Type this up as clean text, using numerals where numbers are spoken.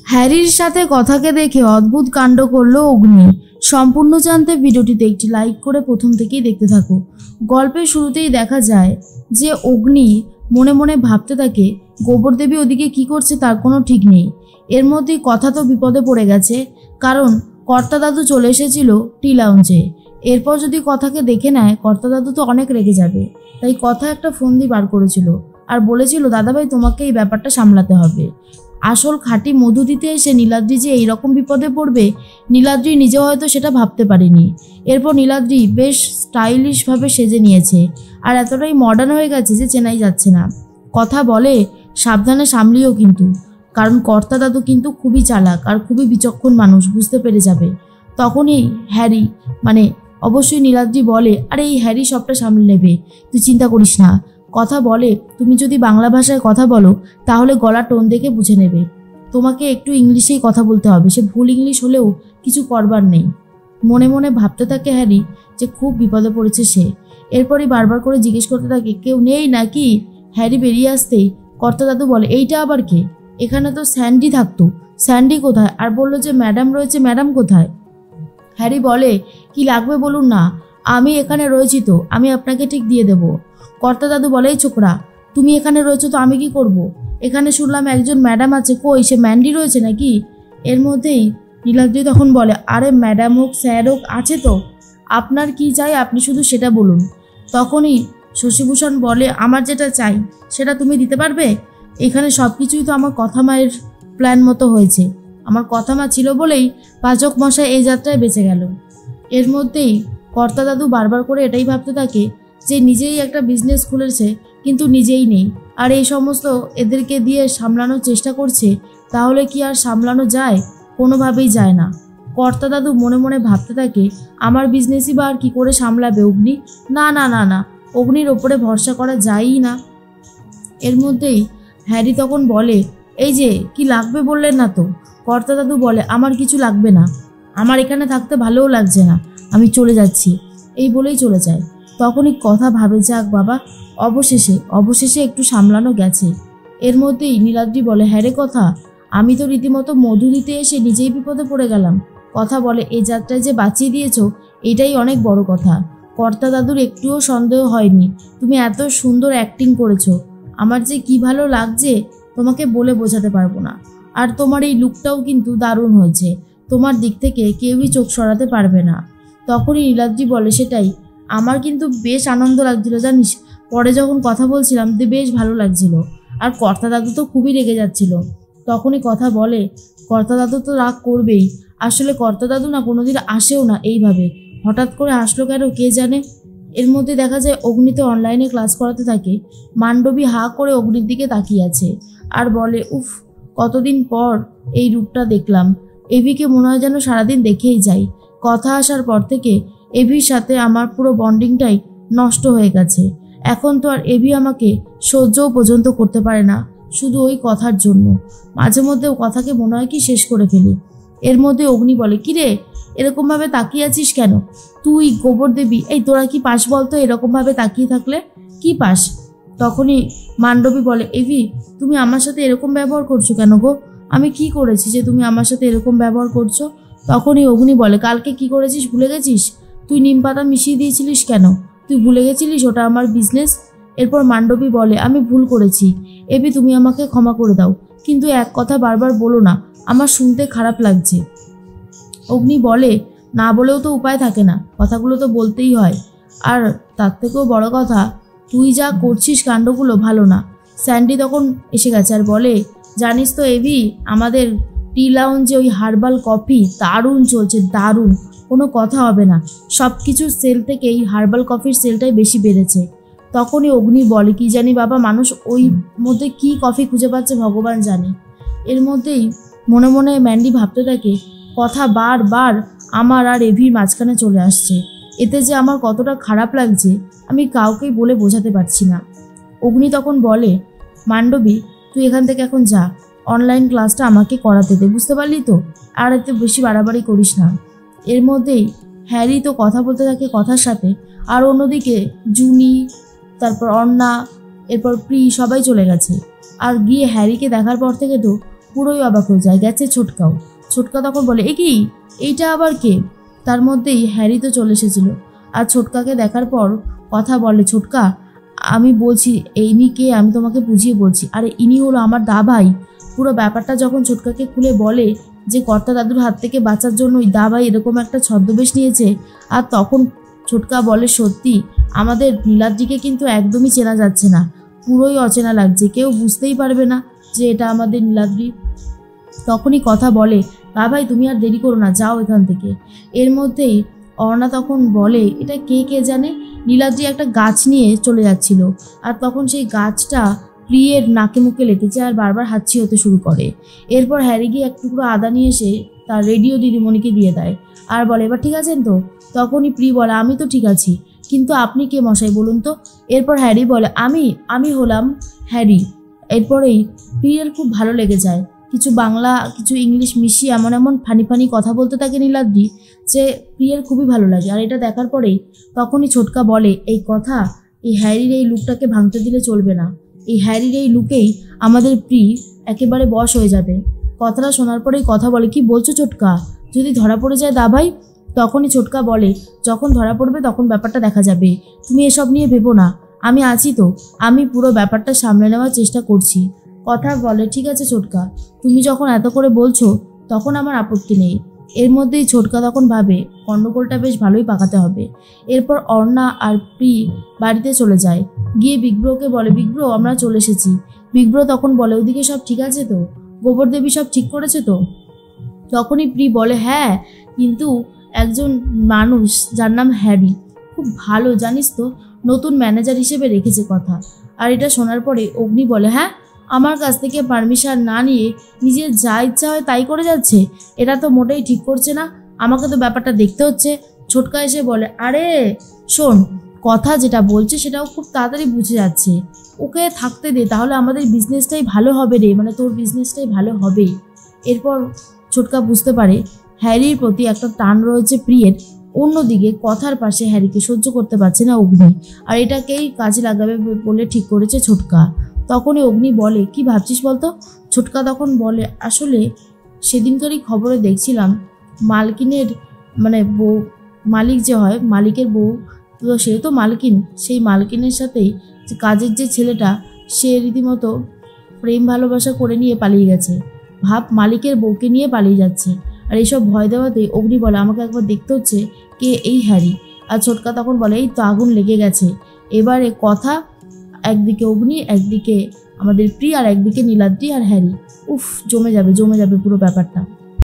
হ্যারির সাথে কথাকে দেখে অদ্ভুত কাণ্ড করলো অগ্নি। সম্পূর্ণ জানতে ভিডিওটিতে একটি লাইক করে প্রথম থেকেই দেখতে থাকো। গল্পের শুরুতেই দেখা যায় যে অগ্নি মনে মনে ভাবতে থাকে গোবরদেবী ওদিকে কি করছে তার কোনো ঠিক নেই। এর মধ্যেই কথা তো বিপদে পড়ে গেছে, কারণ কর্তা দাদু চলে এসেছিল টি লাউঞ্জে। এরপর যদি কথাকে দেখে নেয় কর্তা দাদু তো অনেক রেগে যাবে, তাই কথা একটা ফোন দিয়ে বার করেছিল আর বলেছিল দাদাভাই তোমাকে এই ব্যাপারটা সামলাতে হবে। আসল খাঁটি মধু দিতে এসে নীলাদ্রি যে এইরকম বিপদে পড়বে নীলাদ্রি নিজেও হয়তো সেটা ভাবতে পারেনি। এরপর নীলাদ্রি বেশ স্টাইলিশভাবে সেজে নিয়েছে আর এতটাই মডার্ন হয়ে গেছে যে চেনাই যাচ্ছে না। কথা বলে সাবধানে সামলিও কিন্তু, কারণ কর্তা দাদু কিন্তু খুবই চালাক আর খুবই বিচক্ষণ মানুষ, বুঝতে পেরে যাবে। তখনই হ্যারি অবশ্যই নীলাদ্রি বলে আরে এই হ্যারি সবটা সামলে নেবে, তুই চিন্তা করিস না। কথা বলে তুমি যদি বাংলা ভাষায় কথা বলো তাহলে গলার টোন দেখে বুঝে নেবে, তোমাকে একটু ইংলিশেই কথা বলতে হবে, সে ভুল ইংলিশ হলেও কিছু করবার নেই। মনে মনে ভাবতে থাকে হ্যারি যে খুব বিপদে পড়েছে সে। এরপরই বারবার করে জিজ্ঞেস করতে থাকে কেউ নেই নাকি। হ্যারি বেরিয়ে আসতেই কর্তা দাদু বলে এইটা আবার কে, এখানে তো স্যান্ডি থাকতো, স্যান্ডি কোথায়? আর বললো যে ম্যাডাম রয়েছে, ম্যাডাম কোথায়? হ্যারি বলে কি লাগবে বলুন না, আমি এখানে রয়েছি তো, আমি আপনাকে ঠিক দিয়ে দেব। কর্তা দাদু বলে এই ছোকরা, তুমি এখানে রয়েছো তো আমি কি করব? এখানে শুনলাম একজন ম্যাডাম আছে, কই সে ম্যান্ডি রয়েছে নাকি? এর মধ্যেই নীলাদ্রি তখন বলে আরে ম্যাডাম হোক স্যার হোক আছে তো, আপনার কি চাই আপনি শুধু সেটা বলুন। তখনই শশীভূষণ বলে আমার যেটা চাই সেটা তুমি দিতে পারবে? এখানে সব কিছুই তো আমার কথা মায়ের প্ল্যান মতো হয়েছে, আমার কথা মা ছিল বলেই পাচক মশাই এই যাত্রায় বেঁচে গেল। এর মধ্যেই কর্তা দাদু বারবার করে এটাই ভাবতে থাকে যে নিজেই একটা বিজনেস খুলেছে কিন্তু নিজেই নেই, আর এই সমস্ত এদেরকে দিয়ে সামলানোর চেষ্টা করছে, তাহলে কি আর সামলানো যায়? কোনোভাবেই যায় না। কর্তা দাদু মনে মনে ভাবতে থাকে আমার বিজনেসই বা আর কী করে সামলাবে অগ্নি? না না না না, অগ্নির ওপরে ভরসা করা যায়ই না। এর মধ্যেই হ্যারি তখন বলে এই যে কি লাগবে বললেন না তো? কর্তা দাদু বলে আমার কিছু লাগবে না, আমার এখানে থাকতে ভালোও লাগছে না, আমি চলে যাচ্ছি, এই বলেই চলে যায়। তখনই কথা ভাবে যাক বাবা, অবশেষে একটু সামলানো গেছে। এর মধ্যেই নীলাদ্রি বলে হ্যাঁ রে কথা, আমি তো রীতিমতো মধু দিতে এসে নিজেই বিপদে পড়ে গেলাম। কথা বলে এই যাত্রায় যে বাঁচিয়ে দিয়েছো এটাই অনেক বড় কথা। কর্তা দাদুর একটুও সন্দেহ হয়নি, তুমি এত সুন্দর অ্যাক্টিং করেছো, আমার যে কি ভালো লাগছে তোমাকে বলে বোঝাতে পারবো না। আর তোমার এই লুকটাও কিন্তু দারুণ হয়েছে, তোমার দিক থেকে কেউই চোখ সরাতে পারবে না। তখনই নীলাদ্রি বলে সেটাই, আমার কিন্তু বেশ আনন্দ লাগছিল জানিস, পরে যখন কথা বলছিলাম বেশ ভালো লাগছিল। আর কর্তা দাদু তো খুবই রেগে যাচ্ছিল। তখনই কথা বলে কর্তা দাদু তো রাগ করবেই, আসলে কর্তা দাদু না কোনোদিন আসেও না এইভাবে, হঠাৎ করে আসলো কেন কে জানে। এর মধ্যে দেখা যায় অগ্নিতে অনলাইনে ক্লাস করাতে থাকে। মান্ডবী হা করে অগ্নির দিকে তাকিয়ে আছে আর বলে উফ, কতদিন পর এই রূপটা দেখলাম, এভিকে মনে হয় যেন সারাদিন দেখেই যাই। কথা আসার পর থেকে এভির সাথে আমার পুরো বন্ডিংটাই নষ্ট হয়ে গেছে। এখন তো আর এভি আমাকে সহ্যও পর্যন্ত করতে পারে না, শুধু ওই কথার জন্য। মাঝে মধ্যেও কথাকে মনে হয় কি শেষ করে ফেলি। এর মধ্যে অগ্নি বলে কিরে এরকমভাবে তাকিয়ে আছিস কেন? তুই গোবর দেবী, এই তোরা কি পাস বলতো এরকমভাবে তাকিয়ে থাকলে? কি পাস? তখনই মান্ডবী বলে এভি তুমি আমার সাথে এরকম ব্যবহার করছো কেন গো? আমি কি করেছি যে তুমি আমার সাথে এরকম ব্যবহার করছো? তখনই অগ্নি বলে কালকে কি করেছিস ভুলে গেছিস? তুই নিম পাতা মিশিয়ে দিয়েছিলিস কেন? তুই ভুলে গেছিলিস ওটা আমার বিজনেস? এরপর মান্ডবী বলে আমি ভুল করেছি এভি, তুমি আমাকে ক্ষমা করে দাও, কিন্তু এক কথা বারবার বলো না, আমার শুনতে খারাপ লাগছে। অগ্নি বলে না বলেও তো উপায় থাকে না, কথাগুলো তো বলতেই হয়। আর তার থেকেও বড় কথা তুই যা করছিস কাণ্ডগুলো ভালো না। স্যান্ডি তখন এসে গেছে আর বলে জানিস তো এভি, আমাদের টি লাউঞ্জে ওই হার্বাল কফি দারুণ চলছে, দারুণ, কোনো কথা হবে না, সব কিছুর সেল থেকে এই হার্বাল কফির সেলটাই বেশি বেড়েছে। তখনই অগ্নি বলে কি জানি বাবা, মানুষ ওই মধ্যে কি কফি খুঁজে পাচ্ছে ভগবান জানে। এর মধ্যেই মনে মনে ম্যান্ডি ভাবতে থাকে কথা বারবার আমার আর এভির মাঝখানে চলে আসছে, এতে যে আমার কতটা খারাপ লাগছে আমি কাউকেই বলে বোঝাতে পারছি না। অগ্নি তখন বলে মান্ডবী তুই এখান থেকে এখন যা, অনলাইন ক্লাসটা আমাকে করাতে দে, বুঝতে পারলি তো, আর এতে বেশি বাড়াবাড়ি করিস না। এর মধ্যেই হ্যারি তো কথা বলতে থাকে কথার সাথে, আর অন্যদিকে জুনি, তারপর অর্ণা, এরপর প্রি সবাই চলে গেছে। আর গিয়ে হ্যারিকে দেখার পর থেকে তো পুরোই অবাক হয়ে যায়। গেছে ছোটকাও। ছোটকা তখন বলে, এ কি, এইটা আবার কে? তার মধ্যেই হ্যারি তো চলে এসেছিল। আর ছোটকাকে দেখার পর কথা বলে, ছোটকা আমি বলছি ইনি কে, আমি তোমাকে বুঝিয়ে বলছি। আরে ইনি হলো আমার দা ভাই। পুরো ব্যাপারটা যখন ছোটকাকে খুলে বলে যে কর্তা দাদুর হাত থেকে বাঁচার জন্য ওই দা ভাই এরকম একটা ছদ্মবেশ নিয়েছে, আর তখন ছোটকা বলে, সত্যি আমাদের নীলাদ্রিকে কিন্তু একদমই চেনা যাচ্ছে না, পুরোই অচেনা লাগছে, কেউ বুঝতেই পারবে না যে এটা আমাদের নীলাদ্রি। তখনই কথা বলে, দা ভাই তুমি আর দেরি করো না, যাও এখান থেকে। এর মধ্যেই অর্ণা তখন বলে, এটা কে কে জানে? নীলাদ্রি একটা গাছ নিয়ে চলে যাচ্ছিল, আর তখন সেই গাছটা প্রিয়ের নাকে মুখে লেগেছে আর বারবার হাঁচি হতে শুরু করে। এরপর হ্যারি গিয়ে এক টুকরো আদা নিয়ে এসে তার রেডিও দিদিমণিকে দিয়ে দেয় আর বলে, এবার ঠিক আছেন তো? তখনই প্রি বলে, আমি তো ঠিক আছি, কিন্তু আপনি কে মশাই বলুন তো? এরপর হ্যারি বলে, আমি হলাম হ্যারি। এরপরেই প্রিয়ের খুব ভালো লেগে যায়, কিছু বাংলা কিছু ইংলিশ মিশিয়ে এমন এমন ফানি ফানি কথা বলতে থাকে নীলাদ্রি যে প্রিয়ের খুবই ভালো লাগে। আর এটা দেখার পরেই তখনই ছোটকা বলে, এই কথা এই হ্যারির এই লুকটাকে ভাঙতে দিলে চলবে না, এই হ্যারির এই লুকেই আমাদের প্রি একেবারে বশ হয়ে যাবে। কথাটা শোনার পরেই কথা বলে, কি বলছো ছোটকা, যদি ধরা পড়ে যায় দা ভাই? তখনই ছোটকা বলে, যখন ধরা পড়বে তখন ব্যাপারটা দেখা যাবে, তুমি এসব নিয়ে ভেবো না, আমি আছি তো, আমি পুরো ব্যাপারটা সামলে নেওয়ার চেষ্টা করছি। কথা বলে, ঠিক আছে ছোটকা, তুমি যখন এত করে বলছো তখন আমার আপত্তি নেই। এর মধ্যেই ছোটকা তখন ভাবে গন্ডগোলটা বেশ ভালোই পাকাতে হবে। এরপর অর্ণা আর প্রি বাড়িতে চলে যায়, গিয়ে বিগ ব্রোকে বলে, বিগ ব্রো আমরা চলে এসেছি। বিগ ব্রো তখন বলে, ওদিকে সব ঠিক আছে তো? গোবর দেবী সব ঠিক করেছে তো? তখনই প্রি বলে, হ্যাঁ, কিন্তু একজন মানুষ যার নাম হ্যারি, খুব ভালো জানিস তো, নতুন ম্যানেজার হিসেবে রেখেছে কথা। আর এটা শোনার পরে অগ্নি বলে, হ্যাঁ, আমার কাছ থেকে পারমিশন না নিয়ে নিজের যা ইচ্ছা হয় তাই করে যাচ্ছে, এটা তো মোটেই ঠিক করছে না, আমাকে তো ব্যাপারটা দেখতে হচ্ছে। ছোটকা এসে বলে, আরে শোন, কথা যেটা বলছে সেটাও খুব তাড়াতাড়ি বুঝে যাচ্ছে, ওকে থাকতে দে, তাহলে আমাদের বিজনেসটাই ভালো হবে রে, মানে তোর বিজনেসটাই ভালো হবে। এরপর ছোটকা বুঝতে পারে হ্যারির প্রতি একটা টান রয়েছে প্রিয়ের। অন্যদিকে কথার পাশে হ্যারিকে সহ্য করতে পারছে না অগ্নি, আর এটাকেই কাজে লাগাবে বলে ঠিক করেছে ছোটকা। তখনই অগ্নি বলে, কি ভাবছিস বলতো? ছোটকা তখন বলে, আসলে সেদিনকারই খবরে দেখছিলাম মালকিনের মানে বউ, মালিক যে হয় মালিকের বউ, তো সে তো মালকিন, সেই মালকিনের সাথেই যে কাজের যে ছেলেটা, সে রীতিমতো প্রেম ভালোবাসা করে নিয়ে পালিয়ে গেছে। ভাব, মালিকের বউকে নিয়ে পালিয়ে যাচ্ছে। আর এইসব ভয় দেওয়াতে অগ্নি বলে, আমাকে একবার দেখতে হচ্ছে কে এই হ্যারি। আর ছোটকা তখন বলে, এই তো আগুন লেগে গেছে, এবারে কথা একদিকে অগ্নি, একদিকে আমাদের প্রিয়, আর একদিকে নীলাদ্রি আর হ্যারি। উফ, জমে যাবে পুরো ব্যাপারটা।